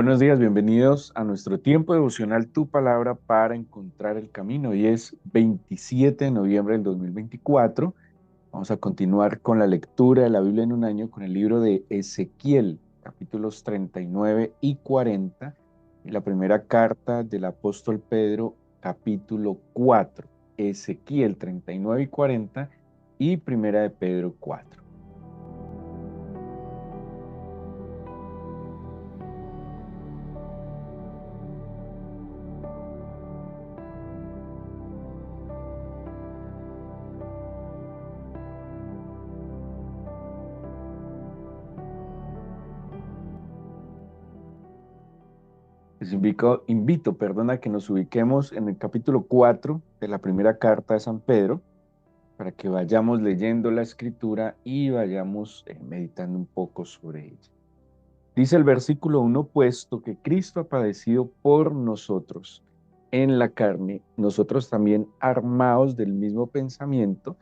Buenos días, bienvenidos a nuestro tiempo devocional Tu Palabra para encontrar el camino. Hoy es 27 de noviembre del 2024. Vamos a continuar con la lectura de la Biblia en un año con el libro de Ezequiel, capítulos 39 y 40, y la primera carta del apóstol Pedro, capítulo 4. Ezequiel 39 y 40 y primera de Pedro 4. Les invito, a que nos ubiquemos en el capítulo 4 de la primera carta de San Pedro, para que vayamos leyendo la escritura y vayamos meditando un poco sobre ella. Dice el versículo 1: puesto que Cristo ha padecido por nosotros en la carne, nosotros también armados del mismo pensamiento,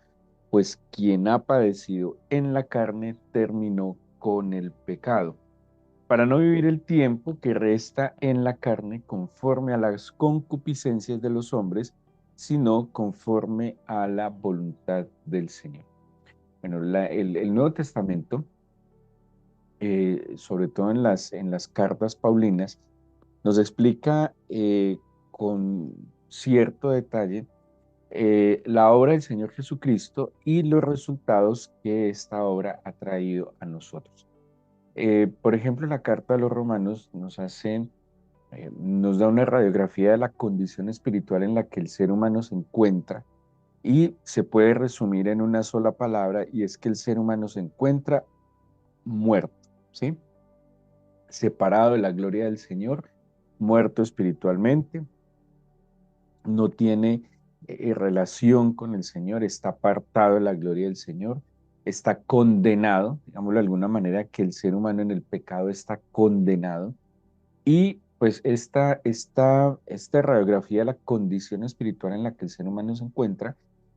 pues quien ha padecido en la carne terminó con el pecado, para no vivir el tiempo que resta en la carne conforme a las concupiscencias de los hombres, sino conforme a la voluntad del Señor. Bueno, el Nuevo Testamento, sobre todo en las cartas paulinas, nos explica con cierto detalle la obra del Señor Jesucristo y los resultados que esta obra ha traído a nosotros. Por ejemplo, la carta a los romanos nos da una radiografía de la condición espiritual en la que el ser humano se encuentra, y se puede resumir en una sola palabra, y es que el ser humano se encuentra muerto, ¿sí? Separado de la gloria del Señor, muerto espiritualmente, no tiene relación con el Señor, está apartado de la gloria del Señor, está condenado, digámoslo de alguna manera, que el ser humano en el pecado está condenado. Y pues esta radiografía de la condición espiritual en la que el ser humano se encuentra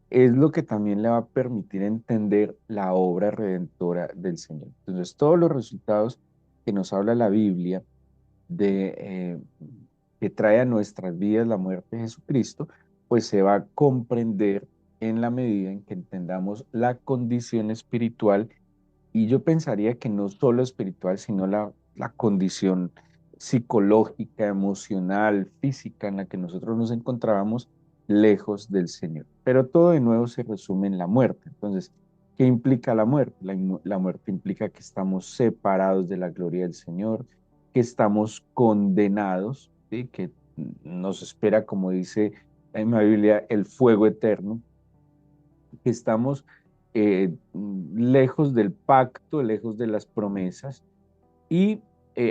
es lo que también le va a permitir entender la obra redentora del Señor. Entonces, todos los resultados que nos habla la Biblia de que trae a nuestras vidas la muerte de Jesucristo, pues se va a comprender en la medida en que entendamos la condición espiritual, y yo pensaría que no solo espiritual, sino la condición psicológica, emocional, física en la que nosotros nos encontrábamos lejos del Señor. Pero todo de nuevo se resume en la muerte. Entonces, ¿qué implica la muerte? La muerte implica que estamos separados de la gloria del Señor, que estamos condenados, ¿sí? Que nos espera, como dice en la Biblia, el fuego eterno, que estamos lejos del pacto, lejos de las promesas y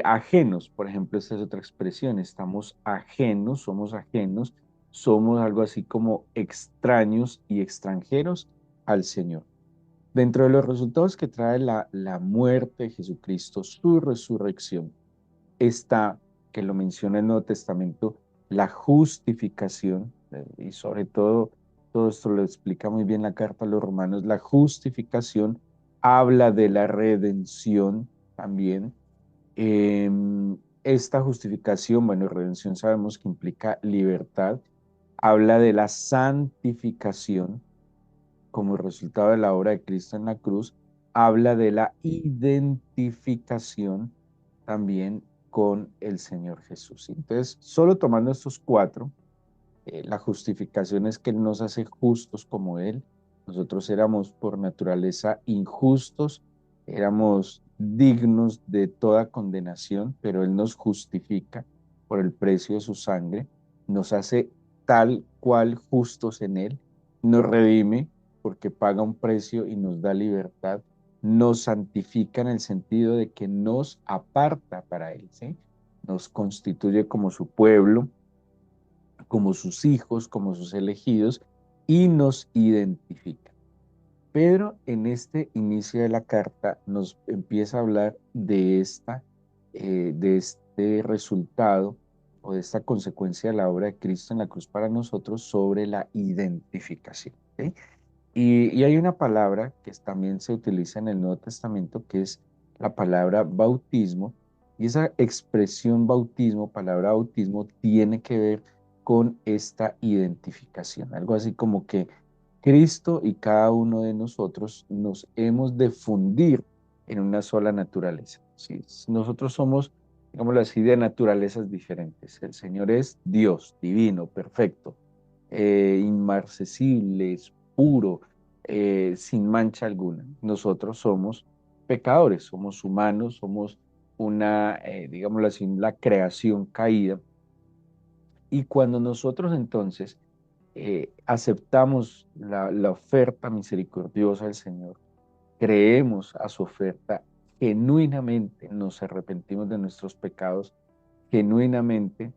ajenos. Por ejemplo, esta es otra expresión: estamos ajenos, somos algo así como extraños y extranjeros al Señor. Dentro de los resultados que trae la muerte de Jesucristo, su resurrección, está, que lo menciona el Nuevo Testamento, la justificación, y sobre todo esto lo explica muy bien la carta a los romanos. La justificación habla de la redención también. Esta justificación, bueno, redención sabemos que implica libertad, habla de la santificación como resultado de la obra de Cristo en la cruz, habla de la identificación también con el Señor Jesús. Entonces, solo tomando estos cuatro, la justificación es que Él nos hace justos como Él. Nosotros éramos por naturaleza injustos, éramos dignos de toda condenación, pero Él nos justifica por el precio de su sangre, nos hace tal cual justos en Él, nos redime porque paga un precio y nos da libertad, nos santifica en el sentido de que nos aparta para Él, ¿sí? Nos constituye como su pueblo, como sus hijos, como sus elegidos, y nos identifica. Pedro, en este inicio de la carta, nos empieza a hablar de este resultado o de esta consecuencia de la obra de Cristo en la cruz para nosotros, sobre la identificación, ¿sí? Y hay una palabra que también se utiliza en el Nuevo Testamento, que es la palabra bautismo, Y esa expresión bautismo, palabra bautismo, tiene que ver con esta identificación. Algo así como que Cristo y cada uno de nosotros nos hemos de fundir en una sola naturaleza. ¿Sí? Nosotros somos, digámoslo así, de naturalezas diferentes. El Señor es Dios, divino, perfecto, inmarcesible, es puro, sin mancha alguna. Nosotros somos pecadores, somos humanos, somos una, digámoslo así, la creación caída. Y cuando nosotros entonces aceptamos la oferta misericordiosa del Señor, creemos a su oferta, genuinamente nos arrepentimos de nuestros pecados, genuinamente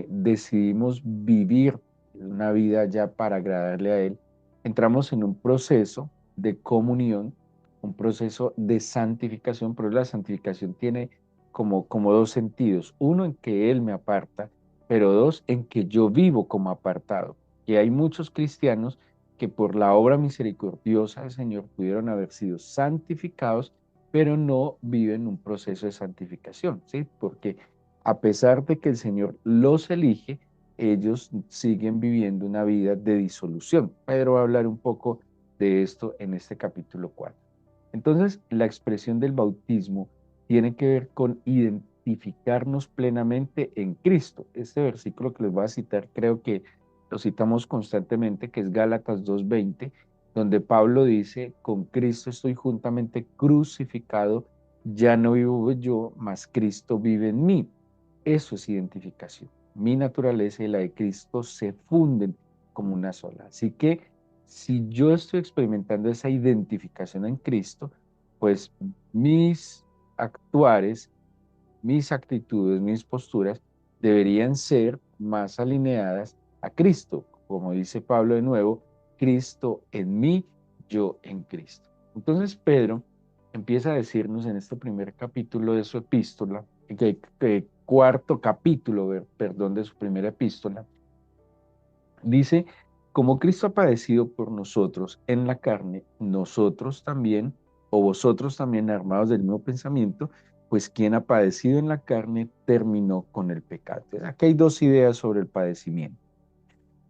decidimos vivir una vida ya para agradarle a Él, entramos en un proceso de comunión, un proceso de santificación, pero la santificación tiene como dos sentidos. Uno, en que Él me aparta, pero dos, en que yo vivo como apartado. Y hay muchos cristianos que por la obra misericordiosa del Señor pudieron haber sido santificados, pero no viven un proceso de santificación, ¿sí? Porque a pesar de que el Señor los elige, ellos siguen viviendo una vida de disolución. Pedro va a hablar un poco de esto en este capítulo 4. Entonces, la expresión del bautismo tiene que ver con identificarnos plenamente en Cristo. Este versículo que les voy a citar, creo que lo citamos constantemente, que es Gálatas 2:20, donde Pablo dice, con Cristo estoy juntamente crucificado, ya no vivo yo, mas Cristo vive en mí. Eso es identificación. Mi naturaleza y la de Cristo se funden como una sola. Así que si yo estoy experimentando esa identificación en Cristo, pues mis actuares, mis actitudes, mis posturas deberían ser más alineadas a Cristo. Como dice Pablo de nuevo, Cristo en mí, yo en Cristo. Entonces Pedro empieza a decirnos en este primer capítulo de su epístola, cuarto capítulo, perdón, de su primera epístola, dice, como Cristo ha padecido por nosotros en la carne, nosotros también, o vosotros también armados del mismo pensamiento, pues quien ha padecido en la carne terminó con el pecado. Entonces, aquí hay dos ideas sobre el padecimiento.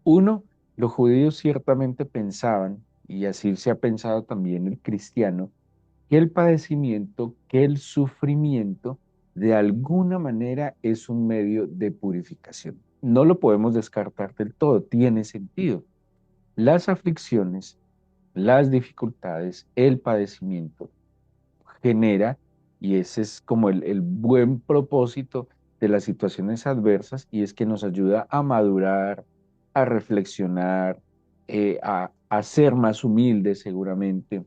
Uno, los judíos ciertamente pensaban, y así se ha pensado también el cristiano, que el padecimiento, que el sufrimiento, de alguna manera es un medio de purificación. No lo podemos descartar del todo, tiene sentido. Las aflicciones, las dificultades, el padecimiento genera, y ese es como el buen propósito de las situaciones adversas, y es que nos ayuda a madurar, a reflexionar, a ser más humildes seguramente,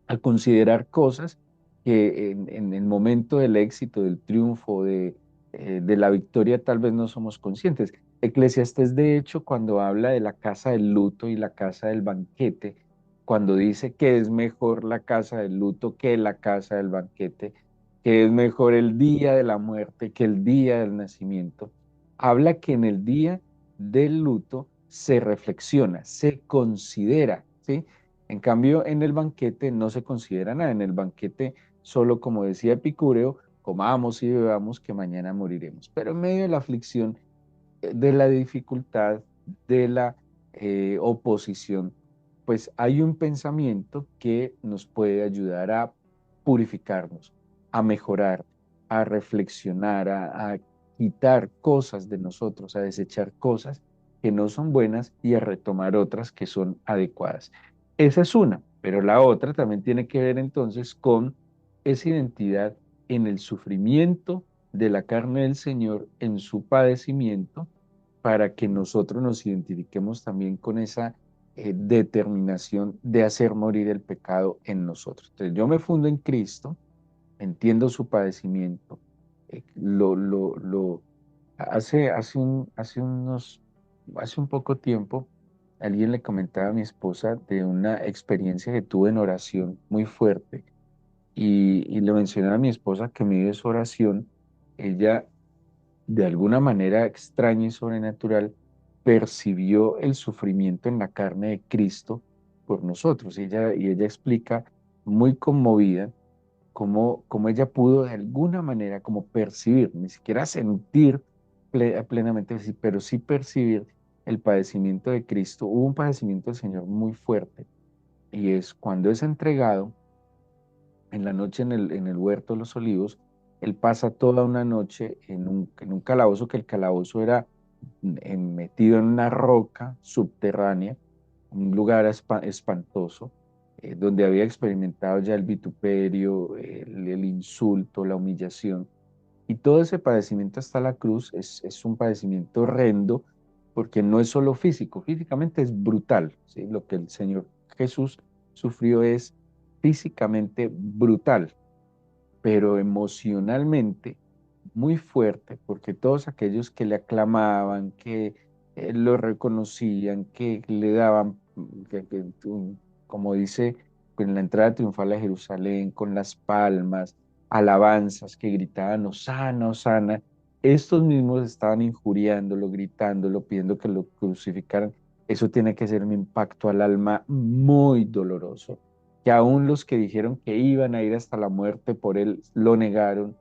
a considerar cosas que en el momento del éxito, del triunfo, de la victoria, tal vez no somos conscientes. Eclesiastés, de hecho, cuando habla de la casa del luto y la casa del banquete, cuando dice que es mejor la casa del luto que la casa del banquete, que es mejor el día de la muerte que el día del nacimiento, habla que en el día del luto se reflexiona, se considera, ¿sí? En cambio, en el banquete no se considera nada. En el banquete, solo como decía Epicúreo, comamos y bebamos que mañana moriremos. Pero en medio de la aflicción, de la dificultad, de la oposición, pues hay un pensamiento que nos puede ayudar a purificarnos, a mejorar, a reflexionar, a quitar cosas de nosotros, a desechar cosas que no son buenas y a retomar otras que son adecuadas. Esa es una, pero la otra también tiene que ver entonces con esa identidad en el sufrimiento de la carne del Señor, en su padecimiento, para que nosotros nos identifiquemos también con esa determinación de hacer morir el pecado en nosotros. Entonces yo me fundo en Cristo, entiendo su padecimiento, eh, lo, lo, lo, hace un poco tiempo, alguien le comentaba a mi esposa de una experiencia que tuve en oración muy fuerte y le mencionaba a mi esposa que en medio de su oración, ella de alguna manera extraña y sobrenatural percibió el sufrimiento en la carne de Cristo por nosotros. Y ella explica muy conmovida cómo ella pudo de alguna manera como percibir, ni siquiera sentir plenamente, sí, pero sí percibir el padecimiento de Cristo. Hubo un padecimiento del Señor muy fuerte y es cuando es entregado en la noche en el huerto de los olivos. Él pasa toda una noche en un calabozo, que el calabozo era metido en una roca subterránea, un lugar espantoso, donde había experimentado ya el vituperio, el insulto, la humillación. Y todo ese padecimiento hasta la cruz es un padecimiento horrendo, porque no es solo físico, físicamente es brutal, ¿sí? Lo que el Señor Jesús sufrió es físicamente brutal, pero emocionalmente muy fuerte, porque todos aquellos que le aclamaban, que lo reconocían, que le daban, como dice, en la entrada triunfal a Jerusalén, con las palmas, alabanzas que gritaban, Hosana, Hosana, estos mismos estaban injuriándolo, gritándolo, pidiendo que lo crucificaran. Eso tiene que ser un impacto al alma muy doloroso, que aún los que dijeron que iban a ir hasta la muerte por él lo negaron,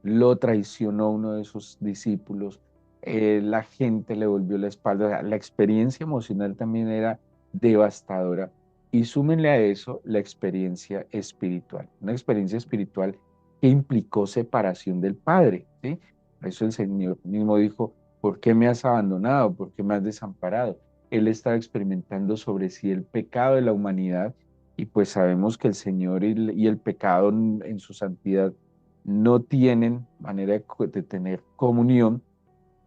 lo traicionó uno de sus discípulos, la gente le volvió la espalda. O sea, la experiencia emocional también era devastadora. Y súmenle a eso la experiencia espiritual, una experiencia espiritual que implicó separación del Padre, ¿sí? Por eso el Señor mismo dijo, ¿por qué me has abandonado? ¿Por qué me has desamparado? Él estaba experimentando sobre sí el pecado de la humanidad, y pues sabemos que el Señor y el pecado en su santidad no tienen manera de tener comunión.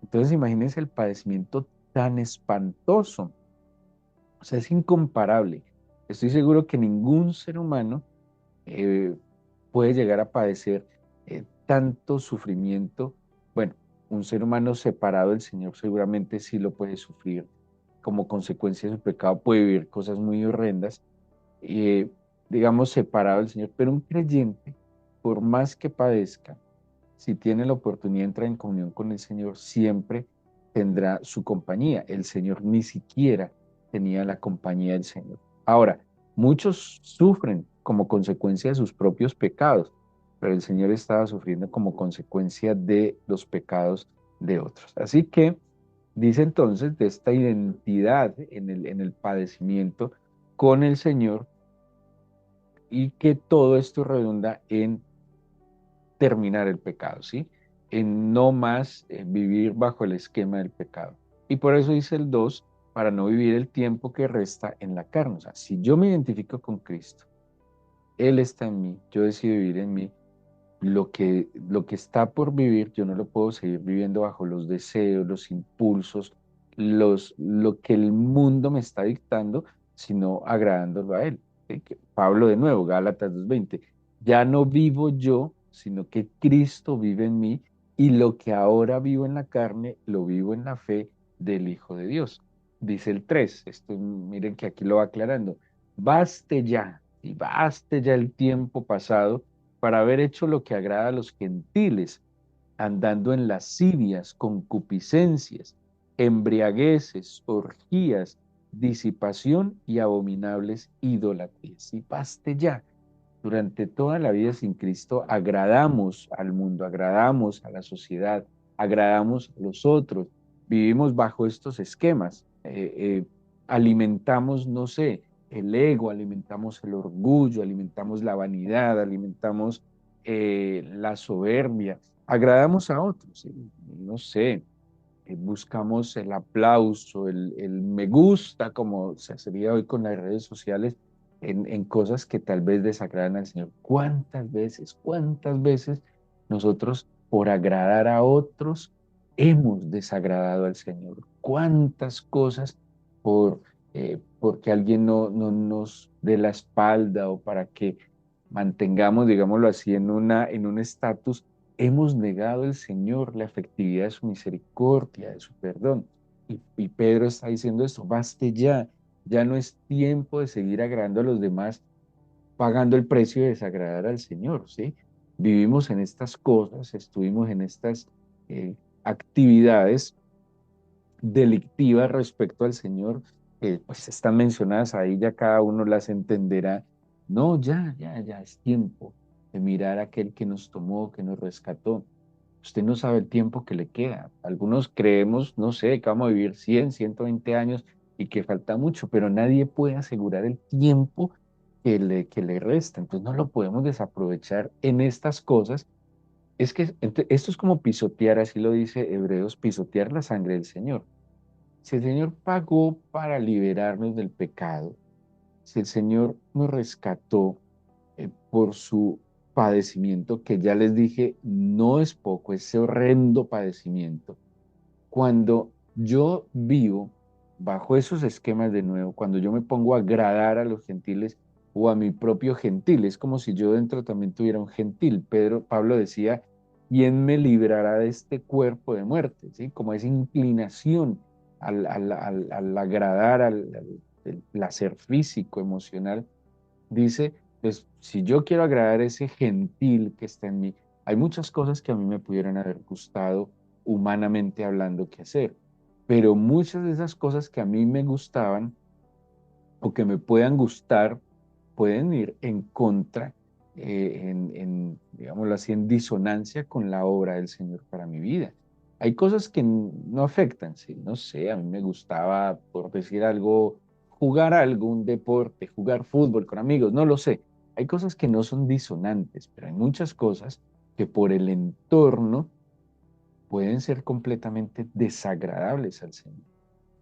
Entonces imagínense el padecimiento tan espantoso. O sea, es incomparable. Estoy seguro que ningún ser humano eh, puede llegar a padecer tanto sufrimiento. Bueno, un ser humano separado del Señor seguramente sí lo puede sufrir como consecuencia de su pecado, puede vivir cosas muy horrendas, eh, digamos, separado del Señor. Pero un creyente, por más que padezca, si tiene la oportunidad de entrar en comunión con el Señor, siempre tendrá su compañía. El Señor ni siquiera tenía la compañía del Señor. Ahora, muchos sufren como consecuencia de sus propios pecados, pero el Señor estaba sufriendo como consecuencia de los pecados de otros. Así que dice entonces de esta identidad en el padecimiento con el Señor, y que todo esto redunda en terminar el pecado, ¿sí? En no más vivir bajo el esquema del pecado. Y por eso dice el 2, para no vivir el tiempo que resta en la carne. O sea, si yo me identifico con Cristo, Él está en mí, yo decido vivir en mí, lo que está por vivir, yo no lo puedo seguir viviendo bajo los deseos, los impulsos, lo que el mundo me está dictando, sino agradándolo a Él. ¿Sí? Pablo de nuevo, Gálatas 2:20, ya no vivo yo, sino que Cristo vive en mí, y lo que ahora vivo en la carne, lo vivo en la fe del Hijo de Dios. Dice el 3, esto miren que aquí lo va aclarando, baste ya, y baste ya el tiempo pasado para haber hecho lo que agrada a los gentiles, andando en lascivias, concupiscencias, embriagueces, orgías, disipación y abominables idolatrías. Y baste ya. Durante toda la vida sin Cristo agradamos al mundo, agradamos a la sociedad, agradamos a los otros, vivimos bajo estos esquemas, alimentamos, no sé, el ego, alimentamos el orgullo, alimentamos la vanidad, alimentamos la soberbia, agradamos a otros, ¿sí? No sé, buscamos el aplauso, el me gusta, como se sería hoy con las redes sociales, en cosas que tal vez desagradan al Señor. Cuántas veces nosotros, por agradar a otros, hemos desagradado al Señor? ¿Cuántas cosas porque alguien no nos dé la espalda, o para que mantengamos, digámoslo así, en un estatus, hemos negado al Señor la efectividad de su misericordia, de su perdón? Y Pedro está diciendo esto, baste ya, ya no es tiempo de seguir agradando a los demás, pagando el precio de desagradar al Señor, ¿sí? Vivimos en estas cosas, estuvimos en estas actividades delictivas respecto al Señor, que pues están mencionadas ahí, ya cada uno las entenderá. No, ya es tiempo. de mirar a aquel que nos tomó, que nos rescató. Usted no sabe el tiempo que le queda. Algunos creemos, no sé, que vamos a vivir 100, 120 años y que falta mucho, pero nadie puede asegurar el tiempo que le resta. Entonces no lo podemos desaprovechar en estas cosas. Es que esto es como pisotear, así lo dice Hebreos, pisotear la sangre del Señor. Si el Señor pagó para liberarnos del pecado, si el Señor nos rescató por su padecimiento, que ya les dije, no es poco, ese horrendo padecimiento. Cuando yo vivo bajo esos esquemas de nuevo, cuando yo me pongo a agradar a los gentiles o a mi propio gentil, es como si yo dentro también tuviera un gentil. Pablo decía, ¿quién me librará de este cuerpo de muerte? ¿Sí? Como esa inclinación al agradar, al placer físico, emocional. Dice, pues si yo quiero agradar a ese gentil que está en mí, hay muchas cosas que a mí me pudieran haber gustado humanamente hablando que hacer, pero muchas de esas cosas que a mí me gustaban o que me puedan gustar pueden ir en contra, digámoslo así, en disonancia con la obra del Señor para mi vida. Hay cosas que no afectan, sí, no sé, a mí me gustaba, por decir algo, jugar algún deporte, jugar fútbol con amigos, no lo sé. Hay cosas que no son disonantes, pero hay muchas cosas que por el entorno pueden ser completamente desagradables al Señor.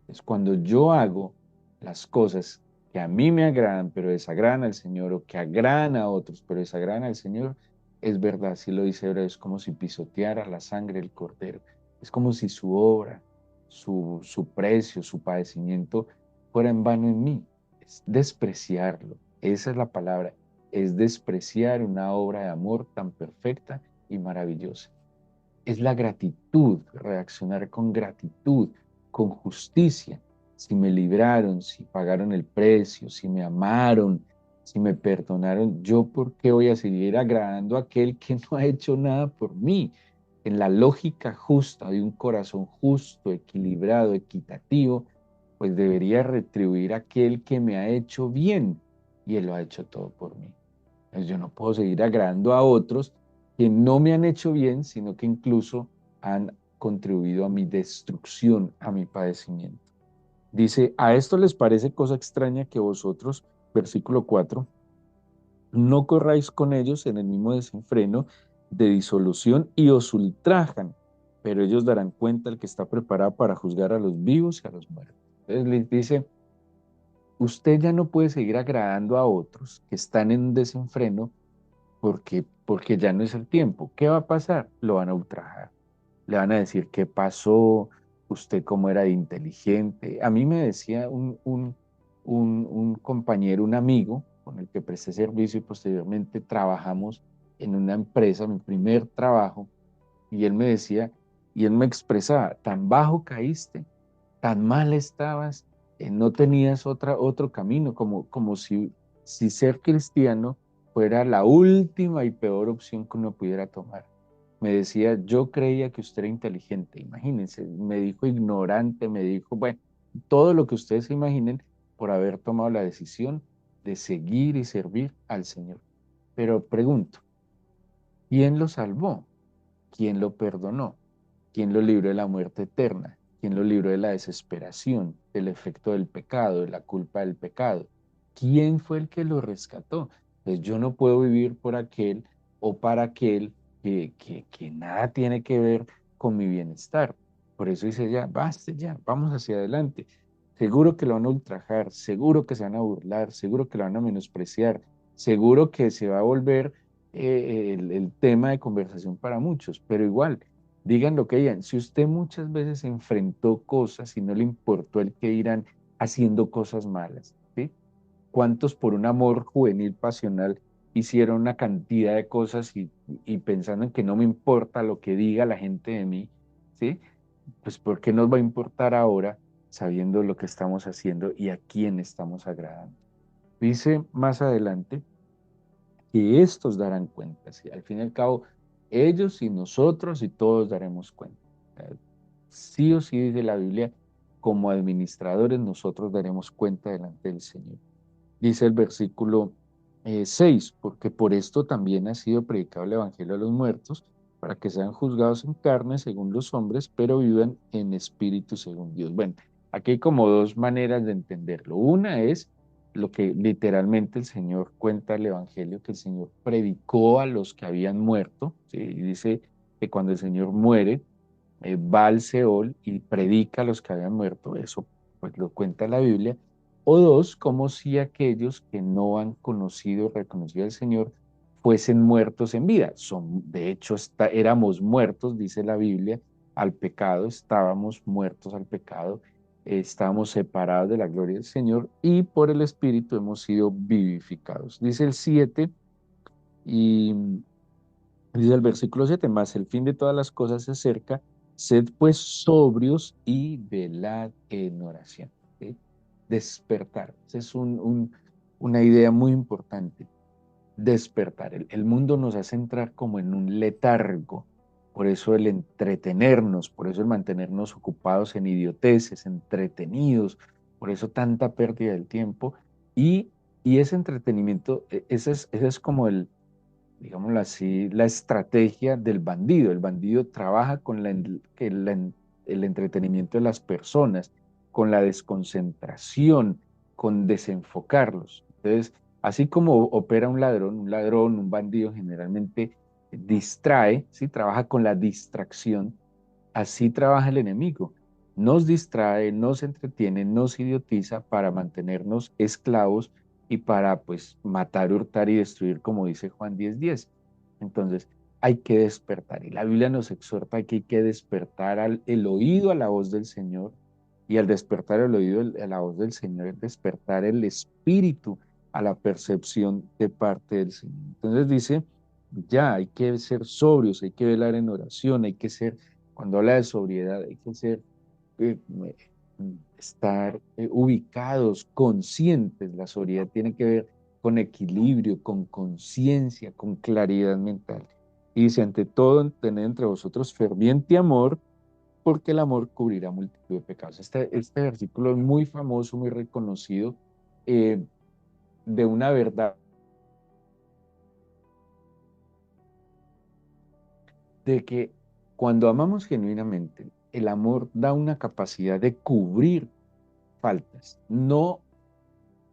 Es cuando yo hago las cosas que a mí me agradan, pero desagradan al Señor, o que agradan a otros, pero desagradan al Señor, es verdad, así lo dice Hebreos, es como si pisoteara la sangre del Cordero. Es como si su obra, su precio, su padecimiento fuera en vano en mí. Es despreciarlo. Esa es la palabra. Es despreciar una obra de amor tan perfecta y maravillosa. Es la gratitud, reaccionar con gratitud, con justicia. Si me libraron, si pagaron el precio, si me amaron, si me perdonaron, ¿yo por qué voy a seguir agradando a aquel que no ha hecho nada por mí? En la lógica justa de un corazón justo, equilibrado, equitativo, pues debería retribuir a aquel que me ha hecho bien y él lo ha hecho todo por mí. Pues yo no puedo seguir agradando a otros que no me han hecho bien, sino que incluso han contribuido a mi destrucción, a mi padecimiento. Dice, a esto les parece cosa extraña que vosotros, versículo 4, no corráis con ellos en el mismo desenfreno de disolución y os ultrajan, pero ellos darán cuenta al que está preparado para juzgar a los vivos y a los muertos. Entonces les dice, usted ya no puede seguir agradando a otros que están en un desenfreno porque ya no es el tiempo. ¿Qué va a pasar? Lo van a ultrajar. Le van a decir qué pasó, usted cómo era de inteligente. A mí me decía un compañero, un amigo con el que presté servicio y posteriormente trabajamos en una empresa, mi primer trabajo, y él me decía, y él me expresaba, tan bajo caíste, tan mal estabas, no tenías otro camino, como si ser cristiano fuera la última y peor opción que uno pudiera tomar. Me decía, yo creía que usted era inteligente, imagínense, me dijo ignorante, me dijo, bueno, todo lo que ustedes se imaginen por haber tomado la decisión de seguir y servir al Señor. Pero pregunto, ¿quién lo salvó? ¿Quién lo perdonó? ¿Quién lo libró de la muerte eterna? ¿Quién lo libró de la desesperación, del efecto del pecado, de la culpa del pecado? ¿Quién fue el que lo rescató? Pues yo no puedo vivir por aquel o para aquel que nada tiene que ver con mi bienestar. Por eso dice ya, basta ya, vamos hacia adelante. Seguro que lo van a ultrajar, seguro que se van a burlar, seguro que lo van a menospreciar, seguro que se va a volver el tema de conversación para muchos, pero igual digan lo que digan. Si usted muchas veces enfrentó cosas y no le importó el que irán haciendo cosas malas, ¿sí? ¿Cuántos por un amor juvenil pasional hicieron una cantidad de cosas y pensando en que no me importa lo que diga la gente de mí, ¿sí? Pues ¿por qué nos va a importar ahora sabiendo lo que estamos haciendo y a quién estamos agradando? Dice más adelante que estos darán cuenta. ¿Sí? Al fin y al cabo, ellos y nosotros y todos daremos cuenta. Sí o sí dice la Biblia, como administradores nosotros daremos cuenta delante del Señor. Dice el versículo 6, porque por esto también ha sido predicado el Evangelio a los muertos, para que sean juzgados en carne según los hombres, pero vivan en espíritu según Dios. Bueno, aquí hay como dos maneras de entenderlo. Una es lo que literalmente el Señor cuenta el Evangelio, que el Señor predicó a los que habían muerto, ¿sí? Y dice que cuando el Señor muere, va al Seol y predica a los que habían muerto, eso pues lo cuenta la Biblia. O dos, como si aquellos que no han conocido, reconocido al Señor, fuesen muertos en vida. De hecho, éramos muertos, dice la Biblia, al pecado, estábamos muertos al pecado, estábamos separados de la gloria del Señor y por el Espíritu hemos sido vivificados. Dice el 7 y dice el versículo 7, más el fin de todas las cosas se acerca, sed pues sobrios y velad en oración. ¿Sí? Despertar, esa es una idea muy importante, despertar. El mundo nos hace entrar como en un letargo, por eso el entretenernos, por eso el mantenernos ocupados en idioteces, entretenidos, por eso tanta pérdida del tiempo y, y ese entretenimiento, ese es como digámoslo así, la estrategia del bandido. El bandido trabaja con el entretenimiento de las personas, con la desconcentración, con desenfocarlos. Entonces, así como opera un ladrón, un bandido generalmente distrae, ¿sí? Trabaja con la distracción, así trabaja el enemigo. Nos distrae, nos entretiene, nos idiotiza para mantenernos esclavos y para pues matar, hurtar y destruir, como dice Juan 10:10. Entonces, hay que despertar. Y la Biblia nos exhorta que hay que despertar el oído a la voz del Señor. Y al despertar el oído a la voz del Señor, es despertar el espíritu a la percepción de parte del Señor. Entonces dice, ya hay que ser sobrios, hay que velar en oración, hay que ser, cuando habla de sobriedad, hay que ser, eh, estar ubicados, conscientes. La sobriedad tiene que ver con equilibrio, con conciencia, con claridad mental. Y dice, ante todo, tened entre vosotros ferviente amor, porque el amor cubrirá multitud de pecados. Este versículo es muy famoso, muy reconocido, eh, de una verdad de que cuando amamos genuinamente, el amor da una capacidad de cubrir faltas, no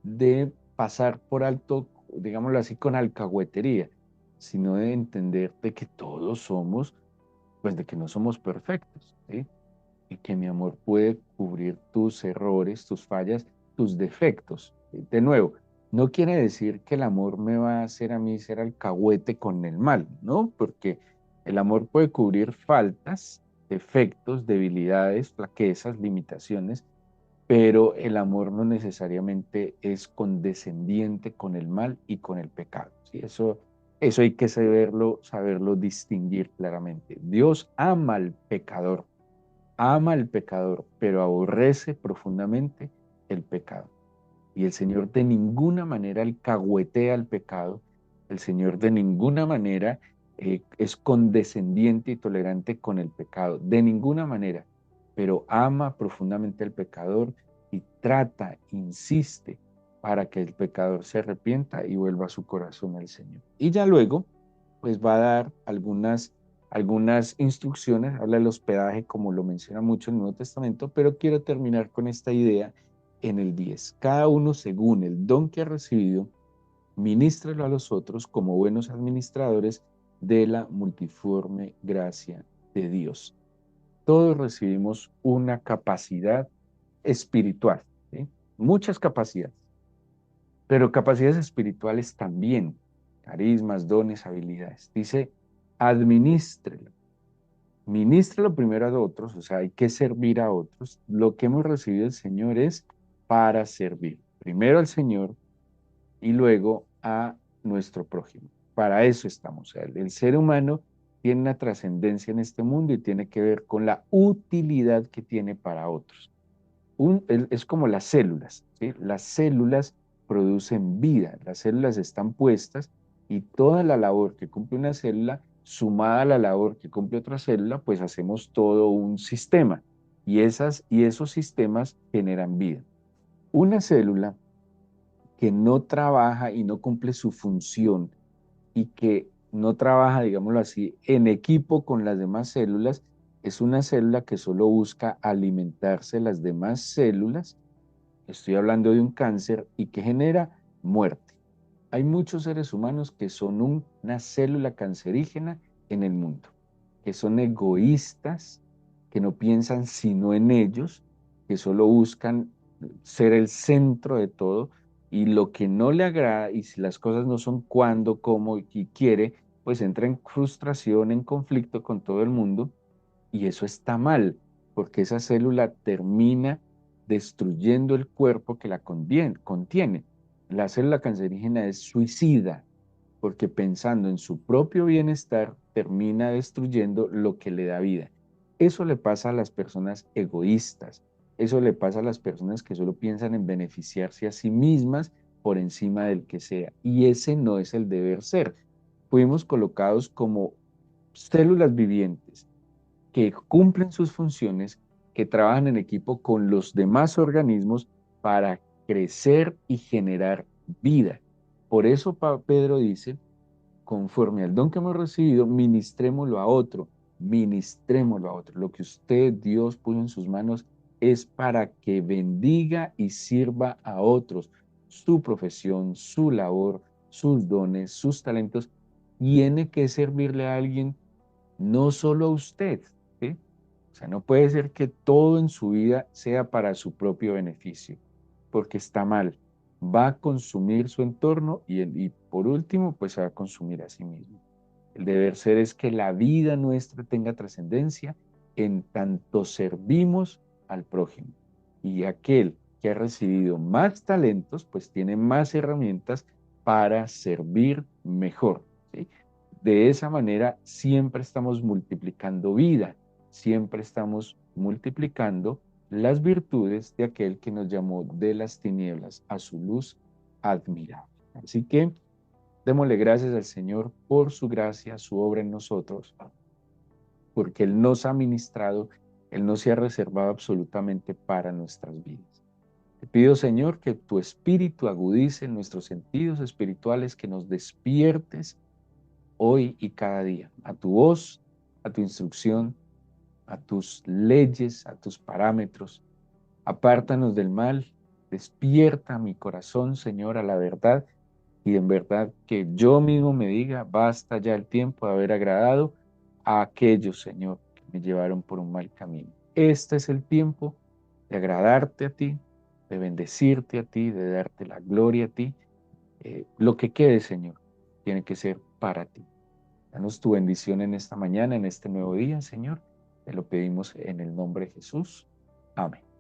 de pasar por alto, digámoslo así, con alcahuetería, sino de entender de que todos somos, pues de que no somos perfectos, ¿sí? Y que mi amor puede cubrir tus errores, tus fallas, tus defectos. De nuevo, no quiere decir que el amor me va a hacer a mí ser alcahuete con el mal, ¿no? Porque el amor puede cubrir faltas, defectos, debilidades, flaquezas, limitaciones, pero el amor no necesariamente es condescendiente con el mal y con el pecado. ¿Sí? Eso hay que saberlo distinguir claramente. Dios ama al pecador, pero aborrece profundamente el pecado. Y el Señor de ninguna manera alcahuetea al pecado, el Señor de ninguna manera es condescendiente y tolerante con el pecado, de ninguna manera, pero ama profundamente al pecador y trata, insiste para que el pecador se arrepienta y vuelva su corazón al Señor. Y ya luego, pues va a dar algunas instrucciones, habla del hospedaje como lo menciona mucho el Nuevo Testamento, pero quiero terminar con esta idea en el 10. Cada uno según el don que ha recibido, ministrelo a los otros como buenos administradores de la multiforme gracia de Dios. Todos recibimos una capacidad espiritual, ¿sí? Muchas capacidades, pero capacidades espirituales también, carismas, dones, habilidades. Dice, administrelo. Ministrelo primero a otros, o sea, hay que servir a otros. Lo que hemos recibido del Señor es para servir. Primero al Señor y luego a nuestro prójimo. Para eso estamos. O sea, el ser humano tiene una trascendencia en este mundo y tiene que ver con la utilidad que tiene para otros. Es como las células, ¿sí? Las células producen vida, las células están puestas y toda la labor que cumple una célula, sumada a la labor que cumple otra célula, pues hacemos todo un sistema y esos sistemas generan vida. Una célula que no trabaja y no cumple su función y que no trabaja, digámoslo así, en equipo con las demás células, es una célula que solo busca alimentarse las demás células. Estoy hablando de un cáncer y que genera muerte. Hay muchos seres humanos que son una célula cancerígena en el mundo, que son egoístas, que no piensan sino en ellos, que solo buscan ser el centro de todo y lo que no le agrada y si las cosas no son cuando, cómo y quiere, pues entra en frustración, en conflicto con todo el mundo y eso está mal, porque esa célula termina destruyendo el cuerpo que la contiene. La célula cancerígena es suicida, porque pensando en su propio bienestar, termina destruyendo lo que le da vida. Eso le pasa a las personas egoístas, eso le pasa a las personas que solo piensan en beneficiarse a sí mismas por encima del que sea. Y ese no es el deber ser. Fuimos colocados como células vivientes que cumplen sus funciones, que trabajan en equipo con los demás organismos para crecer y generar vida. Por eso Pedro dice, conforme al don que hemos recibido, ministrémoslo a otro, ministrémoslo a otro. Lo que usted, Dios, puso en sus manos es para que bendiga y sirva a otros. Su profesión, su labor, sus dones, sus talentos, tiene que servirle a alguien, no solo a usted, ¿sí? O sea, no puede ser que todo en su vida sea para su propio beneficio, porque está mal. Va a consumir su entorno y por último, pues se va a consumir a sí mismo. El deber ser es que la vida nuestra tenga trascendencia en tanto servimos al prójimo. Y aquel que ha recibido más talentos, pues tiene más herramientas para servir mejor, ¿sí? De esa manera siempre estamos multiplicando vida, siempre estamos multiplicando las virtudes de aquel que nos llamó de las tinieblas a su luz admirable. Así que démosle gracias al Señor por su gracia, su obra en nosotros, porque Él nos ha ministrado, Él no se ha reservado absolutamente para nuestras vidas. Te pido, Señor, que tu espíritu agudice nuestros sentidos espirituales, que nos despiertes hoy y cada día a tu voz, a tu instrucción, a tus leyes, a tus parámetros. Apártanos del mal, despierta mi corazón, Señor, a la verdad y en verdad que yo mismo me diga, basta ya el tiempo de haber agradado a aquellos, Señor, que me llevaron por un mal camino. Este es el tiempo de agradarte a ti, de bendecirte a ti, de darte la gloria a ti. Lo que quede, Señor, tiene que ser para ti. Danos tu bendición en esta mañana, en este nuevo día, Señor. Te lo pedimos en el nombre de Jesús. Amén.